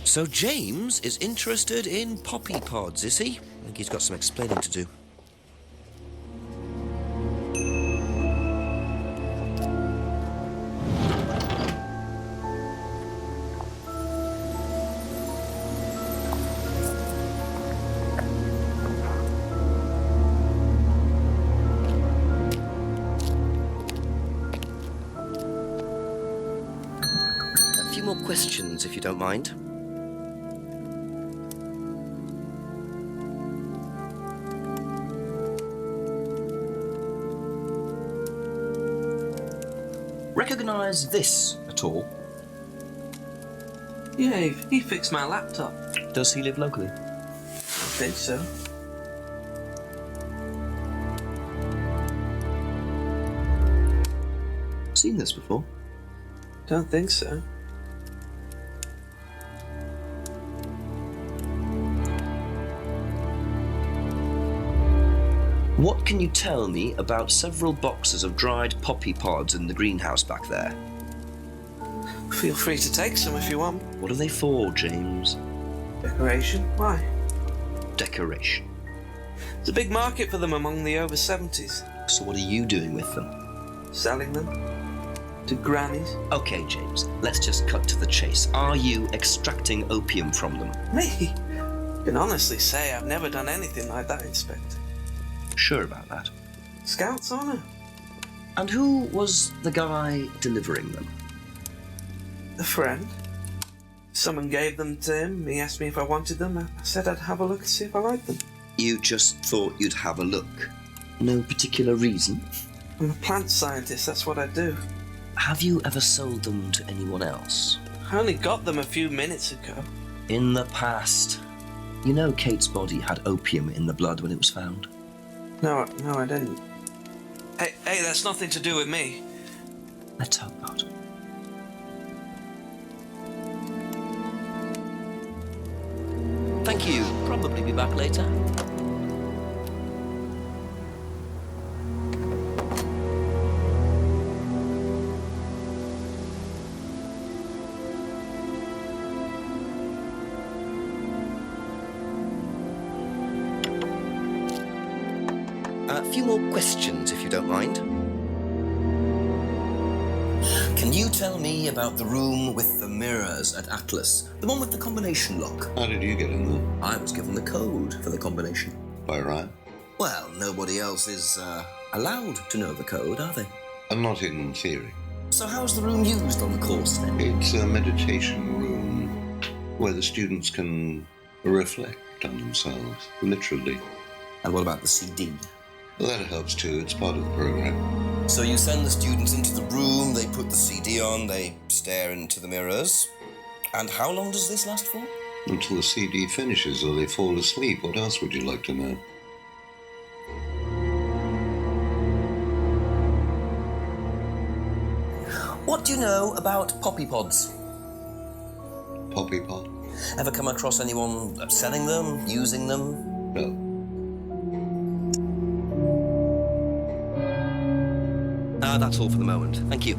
So James is interested in poppy pods, is he? I think he's got some explaining to do. A few more questions, if you don't mind. Recognise this at all? Yeah, he fixed my laptop. Does he live locally? I think so. Seen this before? Don't think so. What can you tell me about several boxes of dried poppy pods in the greenhouse back there? Feel free to take some if you want. What are they for, James? Decoration? Why? Decoration. There's a big market for them among the over 70s. So what are you doing with them? Selling them to grannies. Okay, James, let's just cut to the chase. Are you extracting opium from them? Me? I can honestly say I've never done anything like that, Inspector. Sure about that. Scout's honour. And who was the guy delivering them? A friend. Someone gave them to him. He asked me if I wanted them. I said I'd have a look and see if I liked them. You just thought you'd have a look? No particular reason? I'm a plant scientist, that's what I do. Have you ever sold them to anyone else? I only got them a few minutes ago. In the past. You know Kate's body had opium in the blood when it was found? No, I didn't. Hey, that's nothing to do with me. Let's hope not. Thank you. Probably be back later. A few more questions, if you don't mind. Can you tell me about the room with the mirrors at Atlas? The one with the combination lock? How did you get in there? I was given the code for the combination. By right? Well, nobody else is allowed to know the code, are they? And not in theory. So how's the room used on the course, then? It's a meditation room where the students can reflect on themselves, literally. And what about the CD? Well, that helps too. It's part of the program. So you send the students into the room, they put the CD on, they stare into the mirrors. And how long does this last for? Until the CD finishes or they fall asleep. What else would you like to know? What do you know about poppy pods? Poppy pod? Ever come across anyone selling them, using them? No. That's all for the moment. Thank you.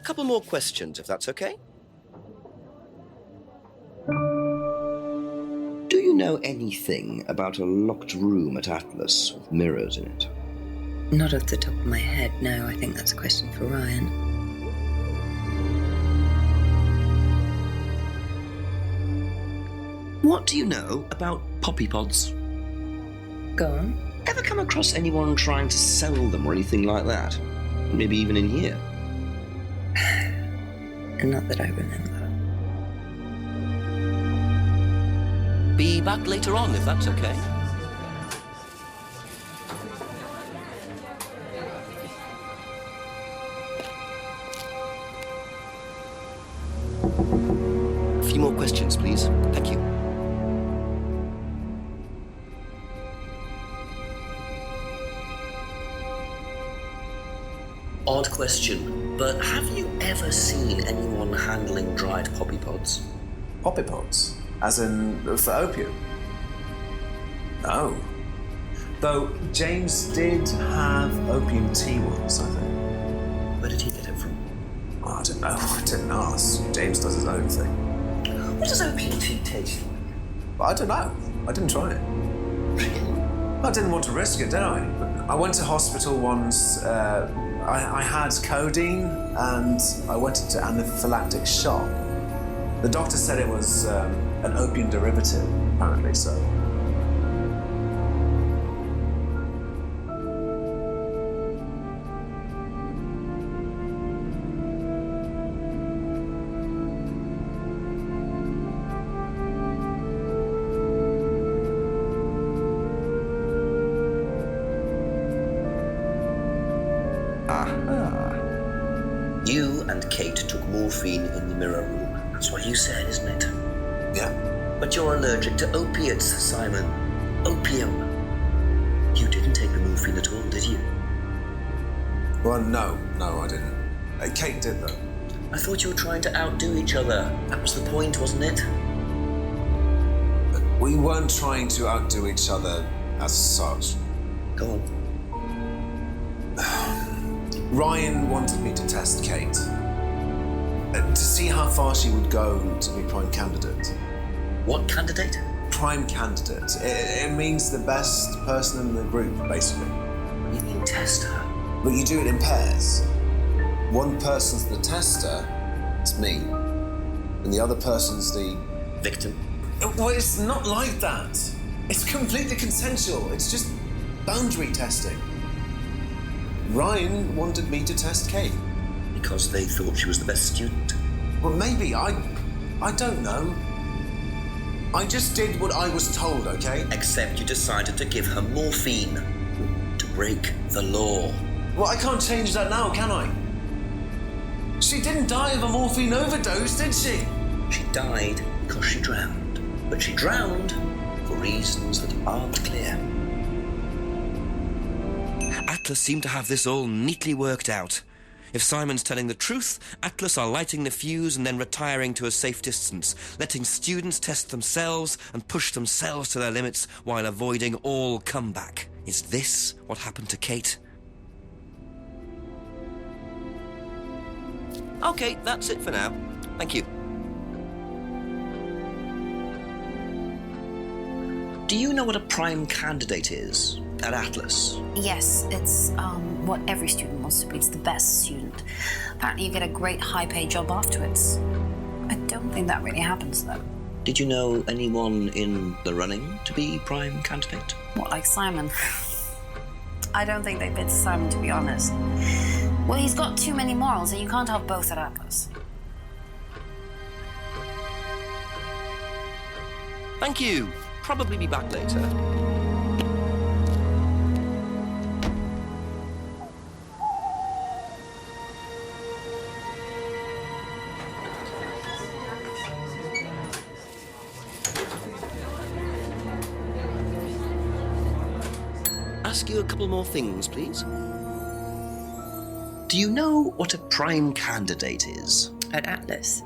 Couple more questions, if that's okay. Do you know anything about a locked room at Atlas with mirrors in it? Not off the top of my head, no. I think that's a question for Ryan. What do you know about poppy pods? Go on. Ever come across anyone trying to sell them or anything like that? Maybe even in here? Not that I remember. Be back later on, if that's okay. A few more questions, please. Thank you. Odd question. But have you ever seen anyone handling dried poppy pods? Poppy pods? As in, for opium? No. Though James did have opium tea once, I think. Where did he get it from? Oh, I don't know. I didn't ask. James does his own thing. What does opium tea taste like? I don't know. I didn't try it. I didn't want to risk it, did I? I went to hospital once. I had codeine and I went into anaphylactic shock. The doctor said it was an opium derivative, apparently so. You and Kate took morphine in the mirror room. That's what you said, isn't it? Yeah. But you're allergic to opiates, Simon. Opium. You didn't take the morphine at all, did you? Well, no, I didn't. Kate did, though. I thought you were trying to outdo each other. That was the point, wasn't it? We weren't trying to outdo each other as such. Go on. Ryan wanted me to test Kate. To see how far she would go to be prime candidate. What candidate? Prime candidate. It means the best person in the group, basically. You mean test her? But you do it in pairs. One person's the tester, it's me, and the other person's the... Victim? Well, it's not like that. It's completely consensual. It's just boundary testing. Ryan wanted me to test Kate. Because they thought she was the best student? Well, maybe. I don't know. I just did what I was told, okay? Except you decided to give her morphine. To break the law. Well, I can't change that now, can I? She didn't die of a morphine overdose, did she? She died because she drowned. But she drowned for reasons that aren't clear. Atlas seem to have this all neatly worked out. If Simon's telling the truth, Atlas are lighting the fuse and then retiring to a safe distance, letting students test themselves and push themselves to their limits while avoiding all comeback. Is this what happened to Kate? Okay, that's it for now. Thank you. Do you know what a prime candidate is at Atlas? Yes, it's what every student wants to be. It's the best student. Apparently you get a great high-paid job afterwards. I don't think that really happens, though. Did you know anyone in the running to be prime candidate? What, like Simon? I don't think they bid Simon, to be honest. Well, he's got too many morals, and you can't have both at Atlas. Thank you. Probably be back later. Ask you a couple more things, please. Do you know what a prime candidate is? At Atlas,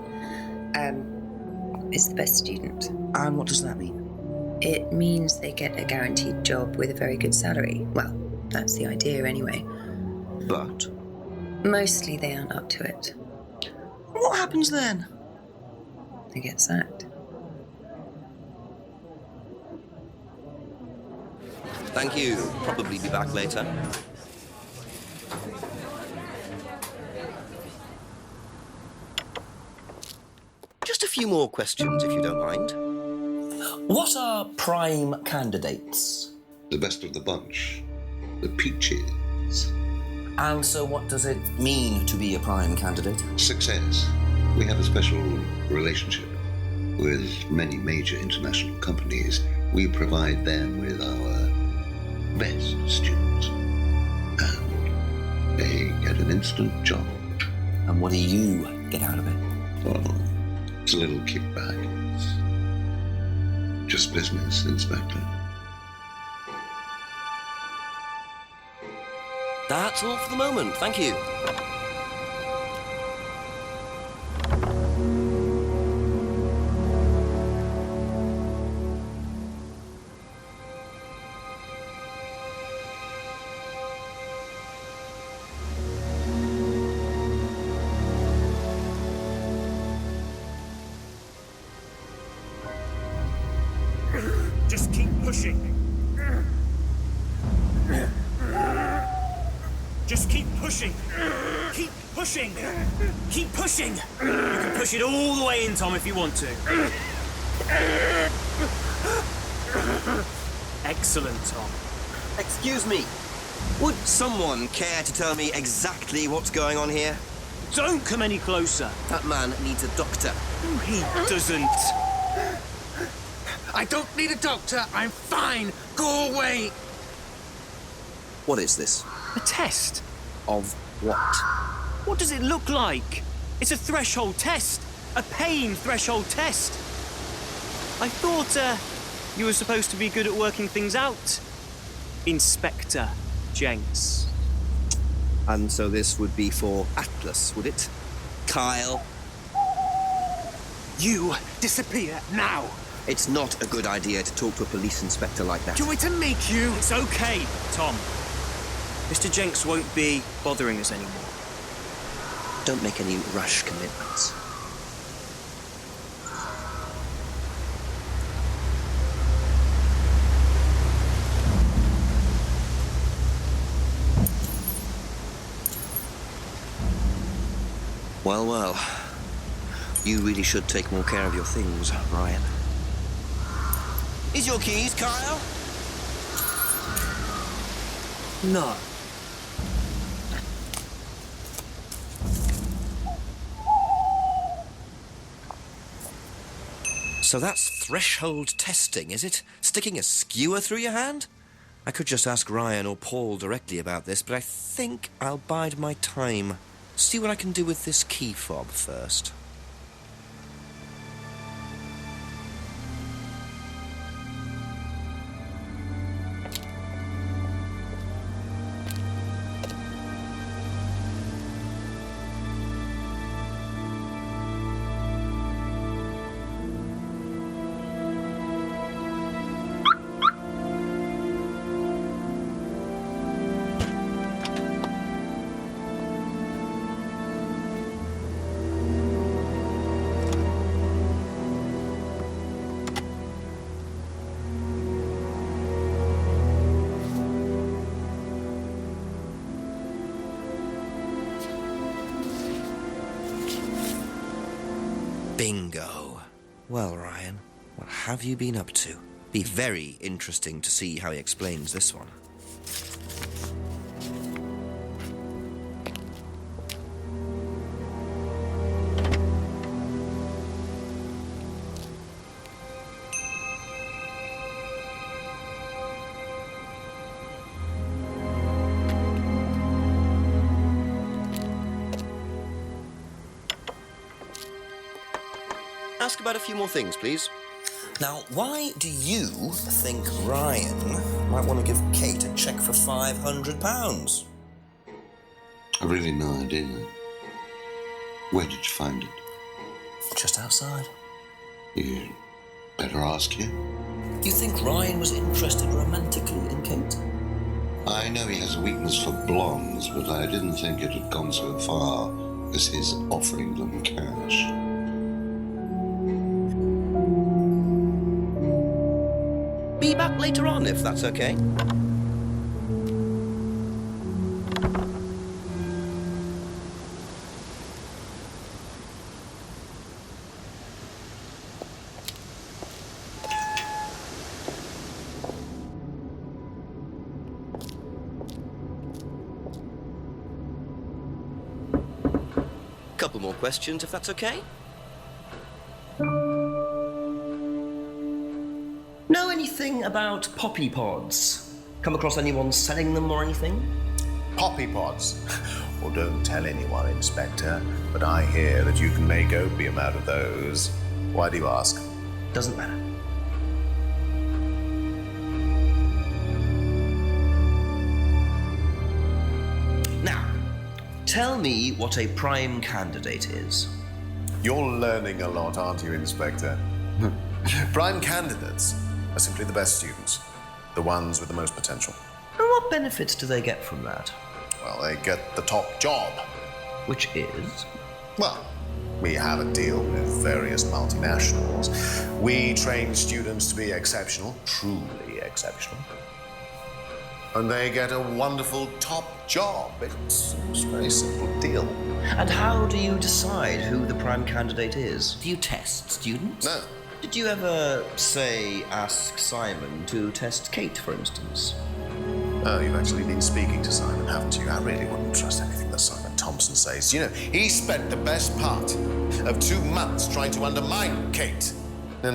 is the best student. And what does that mean? It means they get a guaranteed job with a very good salary. Well, that's the idea anyway. But Mostly they aren't up to it. what happens then? They get sacked. Thank you. Probably be back later. Just a few more questions, if you don't mind. What are prime candidates? The best of the bunch. The peaches. And so what does it mean to be a prime candidate? Success. We have a special relationship with many major international companies. We provide them with our best students. And they get an instant job. And what do you get out of it? Well, it's a little kickback. It's just business, Inspector. That's all for the moment. Thank you. Just keep pushing. Just keep pushing. Keep pushing. Keep pushing. You can push it all the way in, Tom, if you want to. Excellent, Tom. Excuse me. Would someone care to tell me exactly what's going on here? Don't come any closer. That man needs a doctor. No, he doesn't. I don't need a doctor. I'm fine. Go away. What is this? A test. Of what? What does it look like? It's a threshold test. A pain threshold test. I thought, you were supposed to be good at working things out. Inspector Jenks. And so this would be for Atlas, would it? Kyle? You disappear now. It's not a good idea to talk to a police inspector like that. Do you want me to make you? It's okay, Tom. Mr. Jenks won't be bothering us anymore. Don't make any rash commitments. Well, well. You really should take more care of your things, Ryan. Is your keys, Kyle? No. So that's threshold testing, is it? Sticking a skewer through your hand? I could just ask Ryan or Paul directly about this, but I think I'll bide my time. See what I can do with this key fob first. Bingo. Well, Ryan, what have you been up to? Be very interesting to see how he explains this one. Ask about a few more things, please. Now, why do you think Ryan might want to give Kate a cheque for £500? I've really no idea. Where did you find it? Just outside. You better ask him. You think Ryan was interested romantically in Kate? I know he has a weakness for blondes, but I didn't think it had gone so far as his offering them cash. Be back later on, if that's okay. Couple more questions, if that's okay. Know anything about poppy pods? Come across anyone selling them or anything? Poppy pods? Well, don't tell anyone, Inspector, but I hear that you can make opium out of those. Why do you ask? Doesn't matter. Now, tell me what a prime candidate is. You're learning a lot, aren't you, Inspector? Prime candidates are simply the best students, the ones with the most potential. And what benefits do they get from that? Well, they get the top job. Which is? Well, We have a deal with various multinationals. We train students to be exceptional, truly exceptional. And they get a wonderful top job. It's a very simple deal. And how do you decide who the prime candidate is? Do you test students? No. Did you ever, say, ask Simon to test Kate, for instance? Oh, you've actually been speaking to Simon, haven't you? I really wouldn't trust anything that Simon Thompson says. You know, he spent the best part of 2 months trying to undermine Kate. No.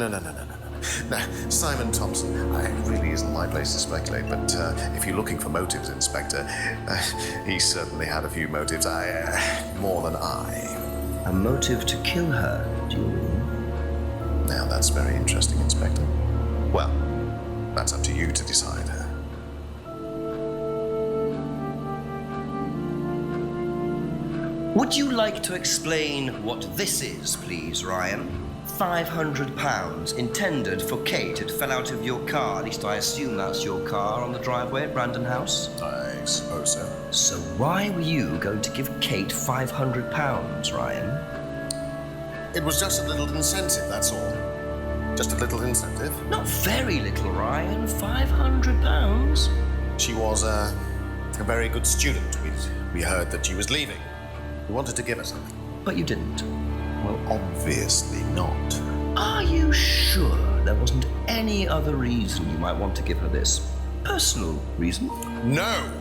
Now, Simon Thompson, it really isn't my place to speculate, but if you're looking for motives, Inspector, he certainly had a few motives, more than I. A motive to kill her, do you mean? Now, that's very interesting, Inspector. Well, that's up to you to decide. Would you like to explain what this is, please, Ryan? £500 intended for Kate. It fell out of your car. At least I assume that's your car on the driveway at Brandon House. I suppose so. So why were you going to give Kate £500, Ryan? It was just a little incentive, that's all. Just a little incentive. Not very little, Ryan. £500. She was a very good student. We heard that she was leaving. We wanted to give her something. But you didn't. Well, obviously not. Are you sure there wasn't any other reason you might want to give her this? Personal reason? No!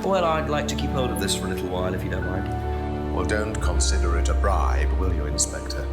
Well, I'd like to keep hold of this for a little while, if you don't mind. Well, don't consider it a bribe, will you, Inspector?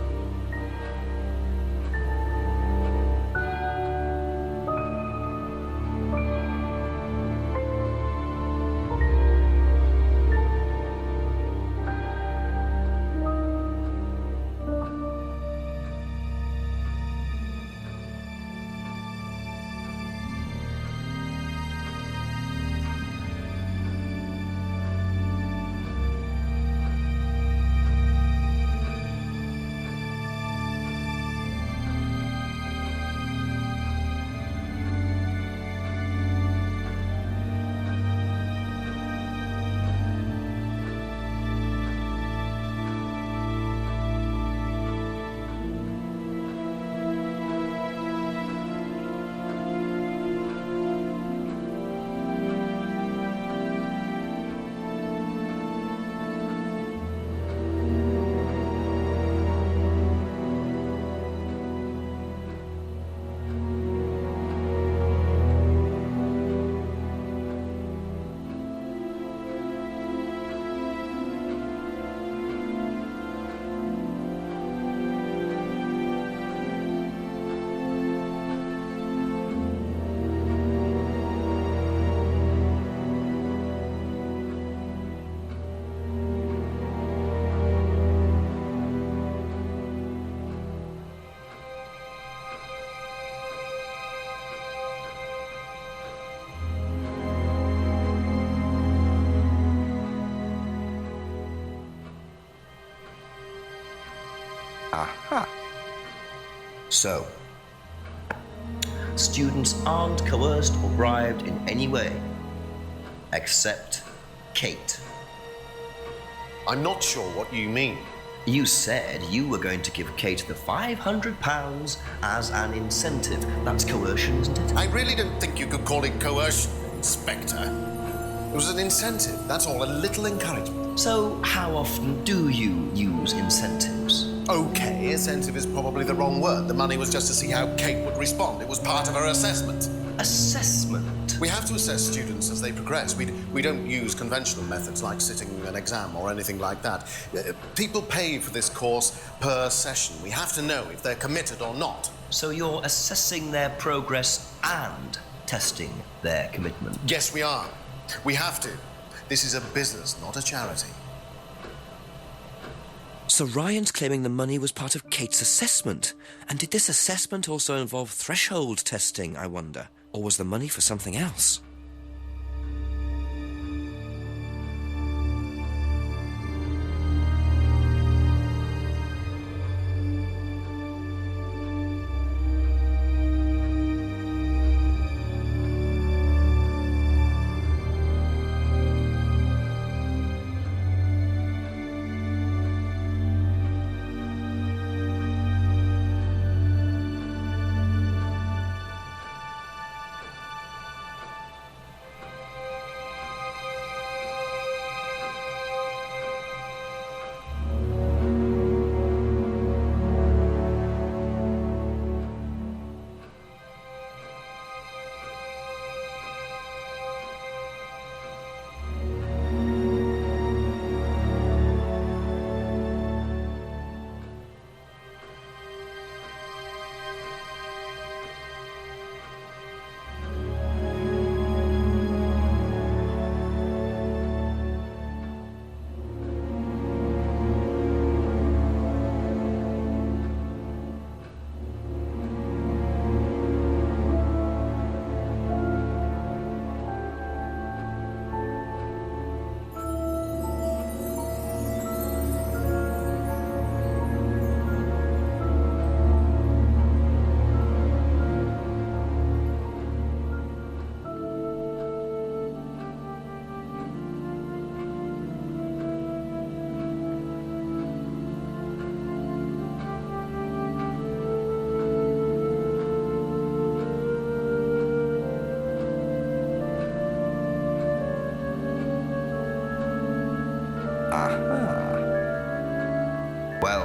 Aha. So, students aren't coerced or bribed in any way, except Kate. I'm not sure what you mean. You said you were going to give Kate the £500 as an incentive. That's coercion, isn't it? I really don't think you could call it coercion, Inspector. It was an incentive, that's all, a little encouragement. So, how often do you use incentives? Okay, incentive is probably the wrong word. The money was just to see how Kate would respond. It was part of her assessment. Assessment? We have to assess students as they progress. We don't use conventional methods like sitting an exam or anything like that. People pay for this course per session. We have to know if they're committed or not. So you're assessing their progress and testing their commitment? Yes, we are. We have to. This is a business, not a charity. So Ryan's claiming the money was part of Kate's assessment. And did this assessment also involve threshold testing, I wonder? Or was the money for something else?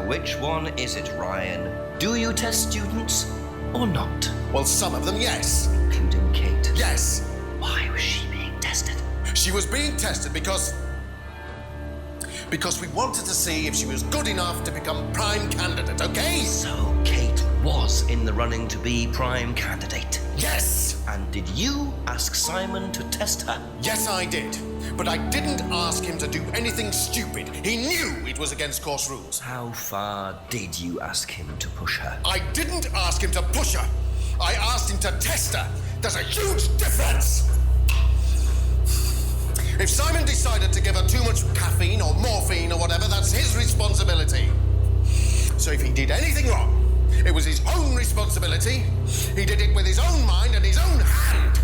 which one is it, Ryan? Do you test students or not? Well, some of them, yes. Including Kate. Yes. Why was she being tested? She was being tested because we wanted to see if she was good enough to become prime candidate, okay? So Kate was in the running to be prime candidate. Yes! And did you ask Simon to test her? Yes, I did. But I didn't ask him to do anything stupid. He knew it was against course rules. How far did you ask him to push her? I didn't ask him to push her. I asked him to test her. There's a huge difference! If Simon decided to give her too much caffeine or morphine or whatever, that's his responsibility. So if he did anything wrong, it was his own responsibility. He did it with his own mind and his own hand.